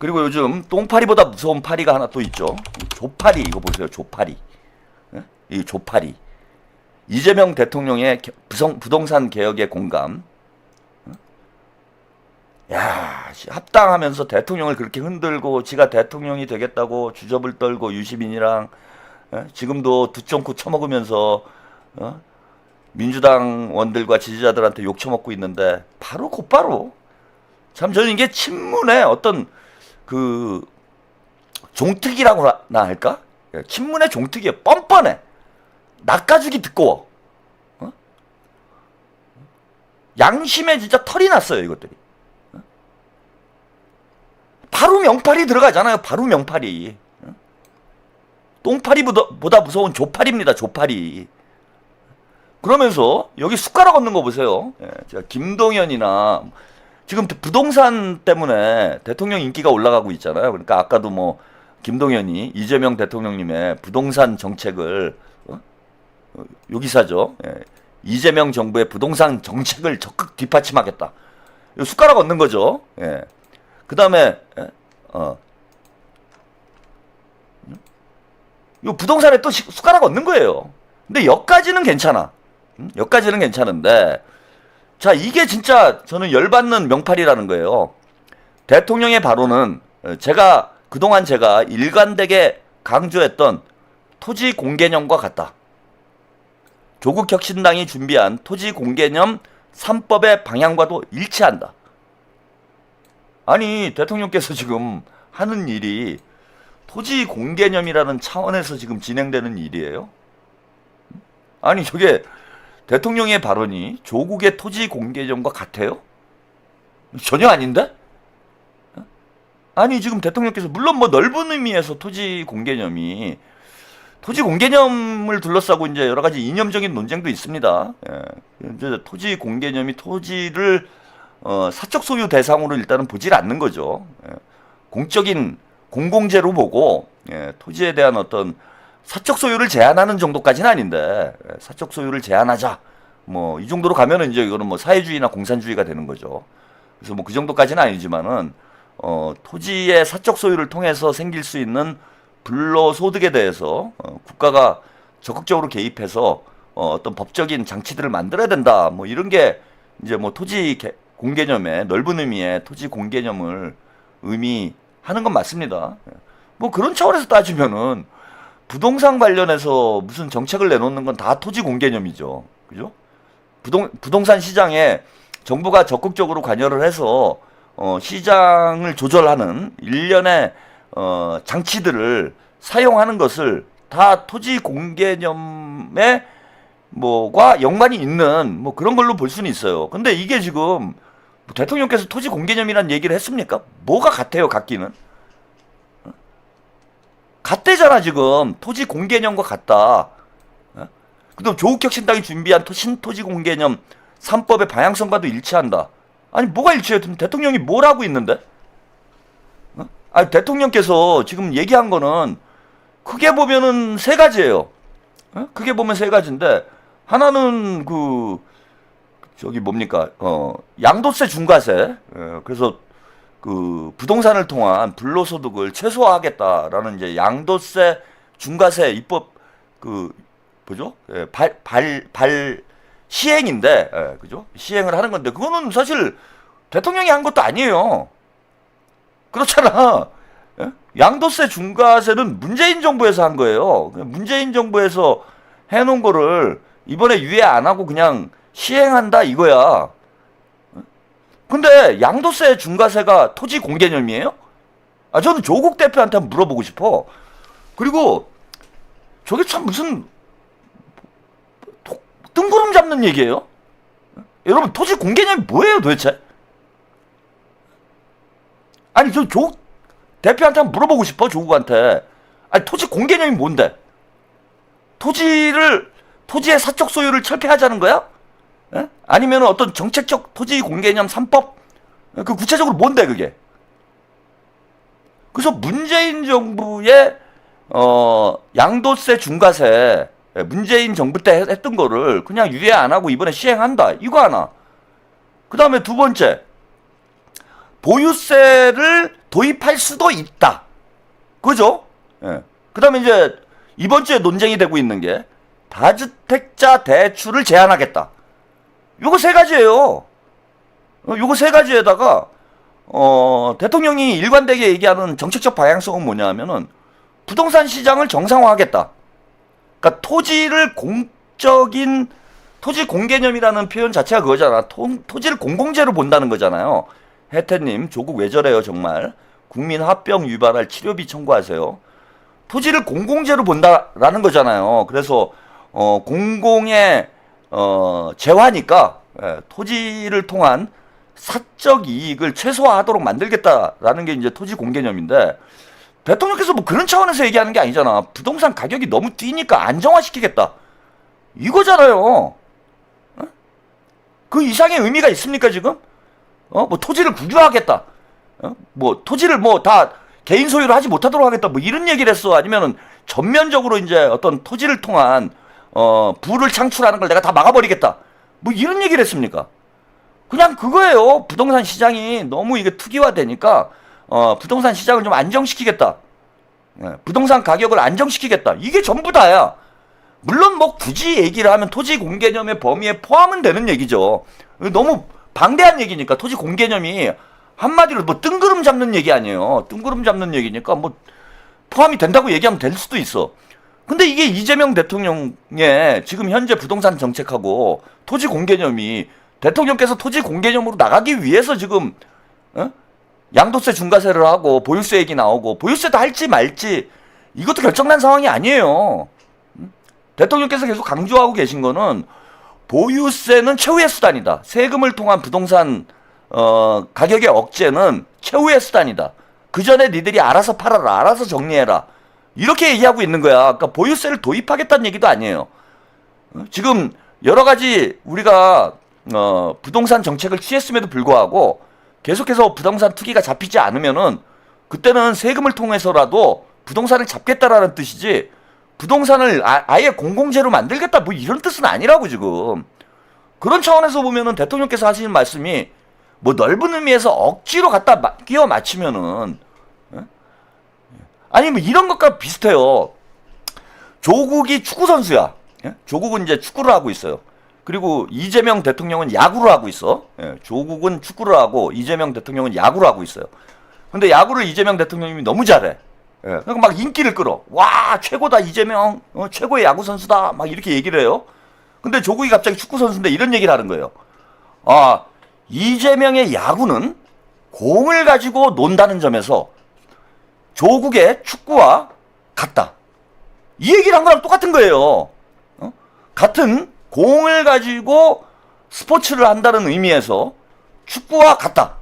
그리고 요즘 똥파리보다 무서운 파리가 하나 또 있죠. 조파리. 이거 보세요. 조파리. 예? 이 조파리. 이재명 대통령의 부동산 개혁에 공감. 야, 합당하면서 대통령을 그렇게 흔들고 지가 대통령이 되겠다고 주접을 떨고 유시민이랑 지금도 두쫑코 처먹으면서 민주당 원들과 지지자들한테 욕 처먹고 있는데 바로 곧바로 참 저는 이게 친문의 어떤 그 종특이라고 나 할까? 친문의 종특이에요. 뻔뻔해. 낚아주기 두꺼워. 양심에 진짜 털이 났어요 이것들이. 바로 명팔이 들어가잖아요. 바로 명팔이. 똥파리보다 무서운 조파리입니다. 조파리. 그러면서 여기 숟가락 얹는 거 보세요. 제가 김동연이나 지금 부동산 때문에 대통령 인기가 올라가고 있잖아요. 그러니까 아까도 뭐 김동연이 이재명 대통령님의 부동산 정책을 여기사죠. 이재명 정부의 부동산 정책을 적극 뒷받침하겠다. 숟가락 얹는 거죠. 그 다음에 이 부동산에 또 숟가락 얹는 거예요. 근데 여기까지는 괜찮아. 여기까지는 괜찮은데 자 이게 진짜 저는 열받는 명팔이라는 거예요. 대통령의 발언은 그동안 제가 일관되게 강조했던 토지 공개념과 같다. 조국혁신당이 준비한 토지 공개념 3법의 방향과도 일치한다. 아니 대통령께서 지금 하는 일이 토지 공개념이라는 차원에서 지금 진행되는 일이에요? 아니 저게 대통령의 발언이 조국의 토지 공개념과 같아요? 전혀 아닌데? 아니 지금 대통령께서 물론 뭐 넓은 의미에서 토지 공개념을 둘러싸고 이제 여러 가지 이념적인 논쟁도 있습니다. 이제 토지 공개념이 토지를 사적 소유 대상으로 일단은 보질 않는 거죠. 공적인 공공재로 보고 토지에 대한 어떤 사적 소유를 제한하는 정도까지는 아닌데 사적 소유를 제한하자 뭐 이 정도로 가면은 이제 이거는 뭐 사회주의나 공산주의가 되는 거죠. 그래서 뭐 그 정도까지는 아니지만은 토지의 사적 소유를 통해서 생길 수 있는 불로소득에 대해서 국가가 적극적으로 개입해서 어떤 법적인 장치들을 만들어야 된다. 뭐 이런 게 이제 뭐 토지 공개념의 넓은 의미의 토지 공개념을 의미하는 건 맞습니다. 뭐 그런 차원에서 따지면은 부동산 관련해서 무슨 정책을 내놓는 건 다 토지 공개념이죠. 그죠? 부동산 시장에 정부가 적극적으로 관여를 해서 시장을 조절하는 일련의 장치들을 사용하는 것을 다 토지 공개념에 뭐과 연관이 있는 뭐 그런 걸로 볼 수는 있어요. 근데 이게 지금 대통령께서 토지 공개념이란 얘기를 했습니까? 뭐가 같아요, 같기는? 같대잖아, 지금. 토지 공개념과 같다. 그다음 조국혁신당이 준비한 신토지 공개념 3법의 방향성과도 일치한다. 아니, 뭐가 일치해요? 대통령이 뭘 하고 있는데? 아니, 대통령께서 지금 얘기한 거는 크게 보면은 세 가지예요. 크게 보면 세 가지인데, 하나는 양도세 중과세. 그래서 부동산을 통한 불로소득을 최소화하겠다라는 이제 양도세 중과세 입법 시행인데, 그죠? 시행을 하는 건데, 그거는 사실 대통령이 한 것도 아니에요. 그렇잖아. 양도세 중과세는 문재인 정부에서 한 거예요. 문재인 정부에서 해놓은 거를 이번에 유예 안 하고 그냥 시행한다 이거야. 근데 양도세 중과세가 토지 공개념이에요? 저는 조국 대표한테 한번 물어보고 싶어. 그리고 저게 참 무슨 뜬구름 잡는 얘기예요? 여러분 토지 공개념이 뭐예요 도대체? 아니 저 조국 대표한테 한번 물어보고 싶어. 조국한테. 아니 토지 공개념이 뭔데? 토지의 사적 소유를 철폐하자는 거야? 아니면 어떤 정책적 토지 공개념 3법? 그 구체적으로 뭔데 그게? 그래서 문재인 정부의 양도세 중과세 문재인 정부 때 했던 거를 그냥 유예 안 하고 이번에 시행한다. 이거 하나. 그 다음에 두 번째, 보유세를 도입할 수도 있다. 그죠? 예. 그 다음에 이제 이번 주에 논쟁이 되고 있는 게 다주택자 대출을 제한하겠다. 요거 세 가지예요. 요거 세 가지에다가 대통령이 일관되게 얘기하는 정책적 방향성은 뭐냐 하면은 부동산 시장을 정상화하겠다. 그러니까 토지를 공적인 토지 공개념이라는 표현 자체가 그거잖아. 토지를 공공재로 본다는 거잖아요. 혜태님, 조국 왜 저래요 정말. 국민 합병 유발할 치료비 청구하세요. 토지를 공공재로 본다라는 거잖아요. 그래서 공공의 재화니까 토지를 통한 사적 이익을 최소화하도록 만들겠다라는 게 이제 토지 공개념인데 대통령께서 뭐 그런 차원에서 얘기하는 게 아니잖아. 부동산 가격이 너무 뛰니까 안정화시키겠다. 이거잖아요. 그 이상의 의미가 있습니까 지금? 뭐 토지를 국유화하겠다. 뭐 토지를 뭐 다 개인 소유를 하지 못하도록 하겠다. 뭐 이런 얘기를 했어. 아니면은 전면적으로 이제 어떤 토지를 통한 부를 창출하는 걸 내가 다 막아버리겠다. 뭐 이런 얘기를 했습니까? 그냥 그거예요. 부동산 시장이 너무 이게 투기화되니까 부동산 시장을 좀 안정시키겠다. 부동산 가격을 안정시키겠다. 이게 전부 다야. 물론 뭐 굳이 얘기를 하면 토지 공개념의 범위에 포함은 되는 얘기죠. 너무 방대한 얘기니까 토지 공개념이 한마디로 뭐 뜬구름 잡는 얘기 아니에요. 뜬구름 잡는 얘기니까 뭐 포함이 된다고 얘기하면 될 수도 있어. 근데 이게 이재명 대통령의 지금 현재 부동산 정책하고 토지 공개념이 대통령께서 토지 공개념으로 나가기 위해서 지금 양도세 중과세를 하고 보유세 얘기 나오고 보유세도 할지 말지 이것도 결정난 상황이 아니에요. 대통령께서 계속 강조하고 계신 거는 보유세는 최후의 수단이다. 세금을 통한 부동산 가격의 억제는 최후의 수단이다. 그 전에 니들이 알아서 팔아라, 알아서 정리해라. 이렇게 얘기하고 있는 거야. 그러니까 보유세를 도입하겠다는 얘기도 아니에요. 지금 여러 가지 우리가 부동산 정책을 취했음에도 불구하고 계속해서 부동산 투기가 잡히지 않으면은 그때는 세금을 통해서라도 부동산을 잡겠다라는 뜻이지 부동산을 아예 공공재로 만들겠다 뭐 이런 뜻은 아니라고 지금. 그런 차원에서 보면은 대통령께서 하시는 말씀이 뭐 넓은 의미에서 억지로 갖다 끼워 맞추면은 아니 뭐 이런 것과 비슷해요. 조국이 축구 선수야. 조국은 이제 축구를 하고 있어요. 그리고 이재명 대통령은 야구를 하고 있어. 조국은 축구를 하고 이재명 대통령은 야구를 하고 있어요. 근데 야구를 이재명 대통령님이 너무 잘해. 그러니까 막 인기를 끌어. 와 최고다 이재명, 최고의 야구 선수다. 막 이렇게 얘기를 해요. 근데 조국이 갑자기 축구 선수인데 이런 얘기를 하는 거예요. 아 이재명의 야구는 공을 가지고 논다는 점에서 조국의 축구와 같다. 이 얘기를 한 거랑 똑같은 거예요. 같은 공을 가지고 스포츠를 한다는 의미에서 축구와 같다.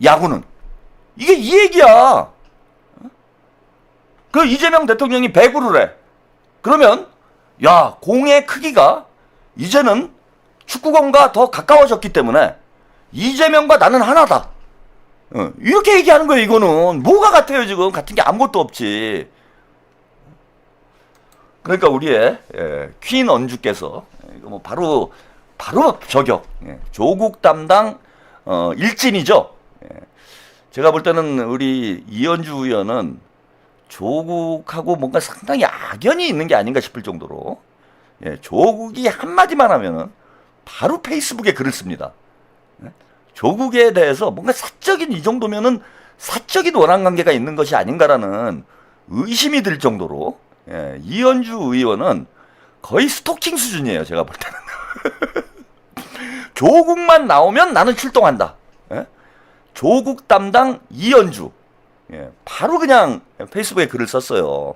야구는. 이게 이 얘기야. 그 이재명 대통령이 배구를 해. 그러면 야 공의 크기가 이제는 축구공과 더 가까워졌기 때문에 이재명과 나는 하나다. 이렇게 얘기하는 거예요. 이거는 뭐가 같아요 지금. 같은 게 아무것도 없지. 그러니까 우리의 퀸 언주께서 이거 뭐 바로 저격. 조국 담당 일진이죠. 제가 볼 때는 우리 이현주 의원은 조국하고 뭔가 상당히 악연이 있는 게 아닌가 싶을 정도로 조국이 한마디만 하면은 바로 페이스북에 글을 씁니다. 조국에 대해서 뭔가 사적인 이 정도면은 사적인 원한 관계가 있는 것이 아닌가라는 의심이 들 정도로 이현주 의원은 거의 스토킹 수준이에요. 제가 볼 때는. 조국만 나오면 나는 출동한다. 조국 담당 이현주. 바로 그냥 페이스북에 글을 썼어요.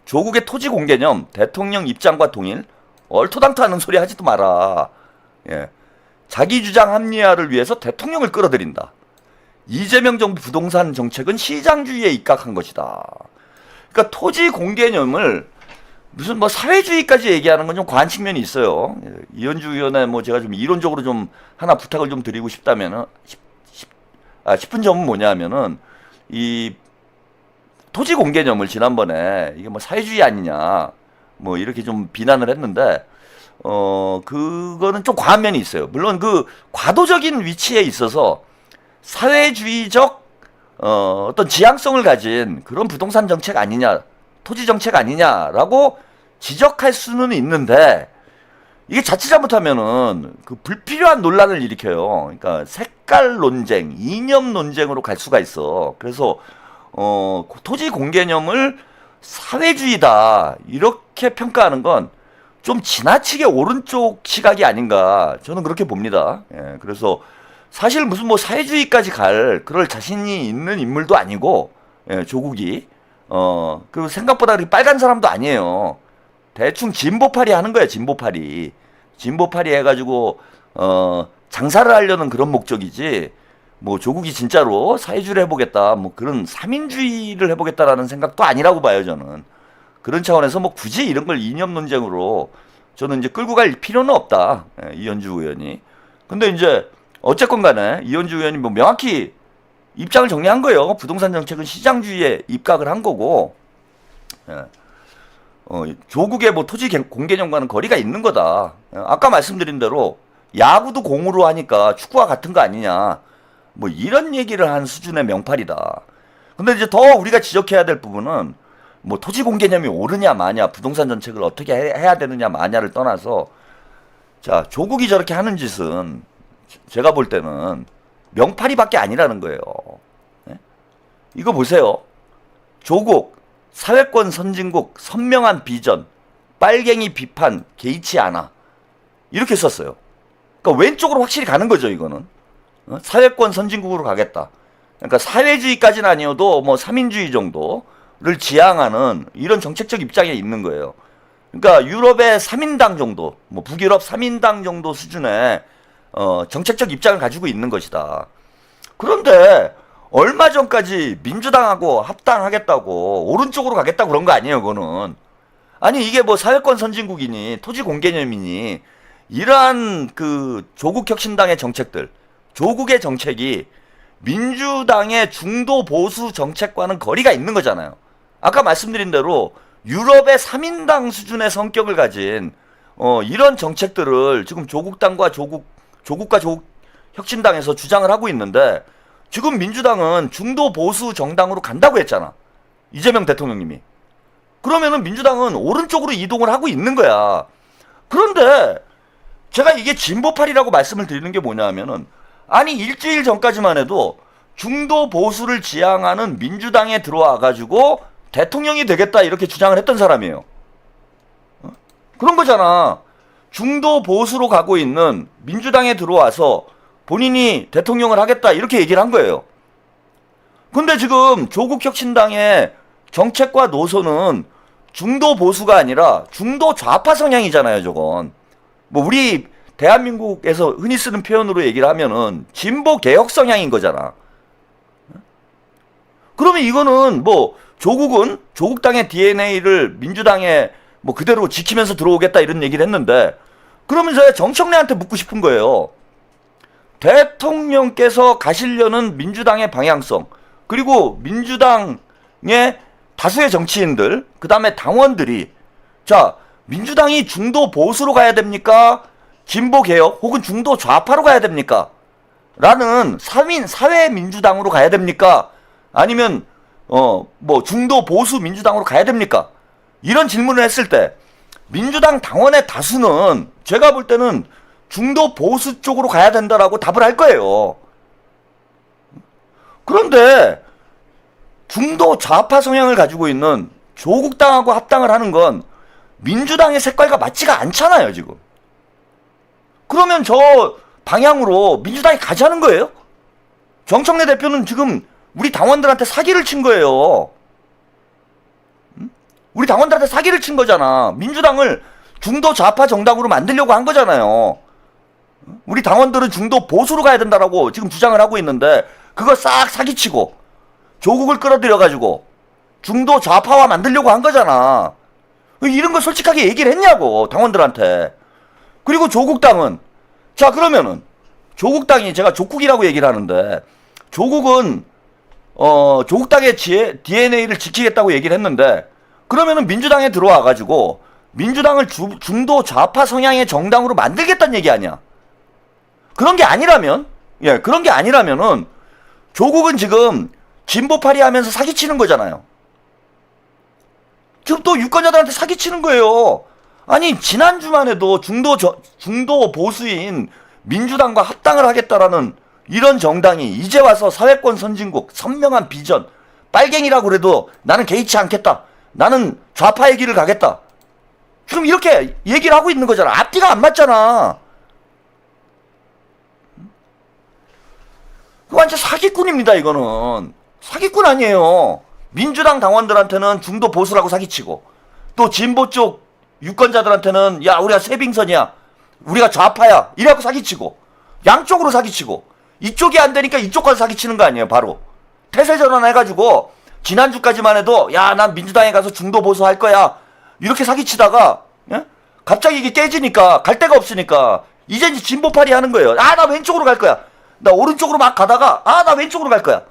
조국의 토지 공개념 대통령 입장과 동일 얼토당토하는 소리 하지도 마라. 자기 주장 합리화를 위해서 대통령을 끌어들인다. 이재명 정부 부동산 정책은 시장주의에 입각한 것이다. 그러니까 토지 공개념을 무슨 뭐 사회주의까지 얘기하는 건 좀 과한 측면이 있어요. 이현주 의원의 뭐 제가 좀 이론적으로 좀 하나 부탁을 좀 드리고 싶다면은 싶은 점은 뭐냐면은 이 토지 공개념을 지난번에 이게 뭐 사회주의 아니냐 뭐 이렇게 좀 비난을 했는데 그거는 좀 과한 면이 있어요. 물론 그 과도적인 위치에 있어서 사회주의적 어떤 지향성을 가진 그런 부동산 정책 아니냐, 토지 정책 아니냐라고 지적할 수는 있는데, 이게 자칫 잘못하면은 그 불필요한 논란을 일으켜요. 그러니까 색깔 논쟁, 이념 논쟁으로 갈 수가 있어. 그래서 토지 공개념을 사회주의다 이렇게 평가하는 건 좀 지나치게 오른쪽 시각이 아닌가, 저는 그렇게 봅니다. 예, 그래서 사실 무슨 뭐 사회주의까지 갈 그럴 자신이 있는 인물도 아니고, 예, 조국이 그 생각보다 그렇게 빨간 사람도 아니에요. 대충 진보파리 하는 거야, 진보파리. 진보파리 해가지고 장사를 하려는 그런 목적이지, 뭐 조국이 진짜로 사회주의를 해보겠다, 뭐 그런 삼인주의를 해보겠다라는 생각도 아니라고 봐요, 저는. 그런 차원에서 뭐 굳이 이런 걸 이념 논쟁으로 저는 이제 끌고 갈 필요는 없다, 예, 이현주 의원이. 근데 이제 어쨌건 간에 이현주 의원이 뭐 명확히 입장을 정리한 거예요. 부동산 정책은 시장주의에 입각을 한 거고, 예. 조국의 뭐 토지 공개념과는 거리가 있는 거다. 아까 말씀드린 대로 야구도 공으로 하니까 축구와 같은 거 아니냐, 뭐 이런 얘기를 한 수준의 명팔이다. 근데 이제 더 우리가 지적해야 될 부분은 뭐 토지 공개념이 옳으냐 마냐, 부동산 정책을 어떻게 해야 되느냐 마냐를 떠나서, 자, 조국이 저렇게 하는 짓은 제가 볼 때는 명팔이밖에 아니라는 거예요. 네? 이거 보세요. 조국 사회권 선진국, 선명한 비전, 빨갱이 비판, 개의치 않아, 이렇게 썼어요. 그러니까 왼쪽으로 확실히 가는 거죠, 이거는. 사회권 선진국으로 가겠다. 그러니까 사회주의까지는 아니어도 뭐 3인주의 정도를 지향하는 이런 정책적 입장에 있는 거예요. 그러니까 유럽의 3인당 정도, 뭐 북유럽 3인당 정도 수준의 정책적 입장을 가지고 있는 것이다. 그런데 얼마 전까지 민주당하고 합당하겠다고 오른쪽으로 가겠다고 그런 거 아니에요, 그거는. 아니, 이게 뭐 사회권 선진국이니 토지 공개념이니, 이러한 그 조국 혁신당의 정책들, 조국의 정책이 민주당의 중도 보수 정책과는 거리가 있는 거잖아요. 아까 말씀드린 대로 유럽의 3인당 수준의 성격을 가진 이런 정책들을 지금 조국과 조국 혁신당에서 주장을 하고 있는데, 지금 민주당은 중도 보수 정당으로 간다고 했잖아, 이재명 대통령님이. 그러면은 민주당은 오른쪽으로 이동을 하고 있는 거야. 그런데 제가 이게 진보팔이라고 말씀을 드리는 게 뭐냐 하면은, 아니 일주일 전까지만 해도 중도 보수를 지향하는 민주당에 들어와 가지고 대통령이 되겠다 이렇게 주장을 했던 사람이에요. 그런 거잖아. 중도 보수로 가고 있는 민주당에 들어와서 본인이 대통령을 하겠다 이렇게 얘기를 한 거예요. 근데 지금 조국 혁신당의 정책과 노선은 중도 보수가 아니라 중도 좌파 성향이잖아요, 저건. 뭐 우리 대한민국에서 흔히 쓰는 표현으로 얘기를 하면은 진보 개혁 성향인 거잖아. 그러면 이거는 뭐 조국은 조국당의 DNA를 민주당에 뭐 그대로 지키면서 들어오겠다 이런 얘기를 했는데, 그러면서 정청래한테 묻고 싶은 거예요. 대통령께서 가시려는 민주당의 방향성, 그리고 민주당의 다수의 정치인들, 그 다음에 당원들이, 자, 민주당이 중도 보수로 가야 됩니까? 진보 개혁 혹은 중도 좌파로 가야 됩니까? 라는 사회 민주당으로 가야 됩니까? 아니면 뭐 중도 보수 민주당으로 가야 됩니까? 이런 질문을 했을 때 민주당 당원의 다수는 제가 볼 때는 중도 보수 쪽으로 가야 된다라고 답을 할 거예요. 그런데 중도 좌파 성향을 가지고 있는 조국당하고 합당을 하는 건 민주당의 색깔과 맞지가 않잖아요, 지금. 그러면 저 방향으로 민주당이 가자는 거예요? 정청래 대표는 지금 우리 당원들한테 사기를 친 거예요. 우리 당원들한테 사기를 친 거잖아. 민주당을 중도 좌파 정당으로 만들려고 한 거잖아요. 우리 당원들은 중도 보수로 가야 된다라고 지금 주장을 하고 있는데, 그거 싹 사기치고 조국을 끌어들여가지고 중도 좌파화 만들려고 한 거잖아. 이런 걸 솔직하게 얘기를 했냐고, 당원들한테. 그리고 조국당은, 자, 그러면은 조국당이, 제가 조국이라고 얘기를 하는데, 조국은 조국당의 DNA를 지키겠다고 얘기를 했는데, 그러면은 민주당에 들어와가지고 민주당을 중도 좌파 성향의 정당으로 만들겠다는 얘기 아니야. 그런 게 아니라면, 그런 게 아니라면은 조국은 지금 진보파리 하면서 사기치는 거잖아요. 지금 또 유권자들한테 사기치는 거예요. 아니 지난주만 해도 중도 보수인 민주당과 합당을 하겠다라는 이런 정당이 이제 와서 사회권 선진국, 선명한 비전, 빨갱이라고 그래도 나는 개의치 않겠다. 나는 좌파의 길을 가겠다. 지금 이렇게 얘기를 하고 있는 거잖아. 앞뒤가 안 맞잖아. 완전 사기꾼입니다, 이거는. 사기꾼 아니에요. 민주당 당원들한테는 중도 보수라고 사기치고, 또 진보 쪽 유권자들한테는 야, 우리가 새빙선이야. 우리가 좌파야. 이래갖고 사기치고, 양쪽으로 사기치고, 이쪽이 안 되니까 이쪽 가서 사기치는 거 아니에요, 바로. 태세 전환해가지고, 지난주까지만 해도, 야, 난 민주당에 가서 중도 보수 할 거야. 이렇게 사기치다가, 예? 갑자기 이게 깨지니까, 갈 데가 없으니까, 이제 진보파리 하는 거예요. 아, 나 왼쪽으로 갈 거야. 나 오른쪽으로 막 가다가, 아, 나 왼쪽으로 갈 거야.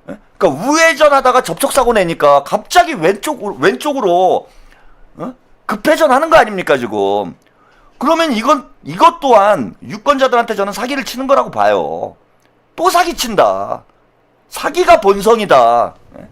예? 그러니까 우회전 하다가 접촉사고 내니까, 갑자기 왼쪽으로, 어? 급회전 하는 거 아닙니까, 지금. 그러면 이것 또한 유권자들한테 저는 사기를 치는 거라고 봐요. 또 사기친다. 사기가 본성이다. 예?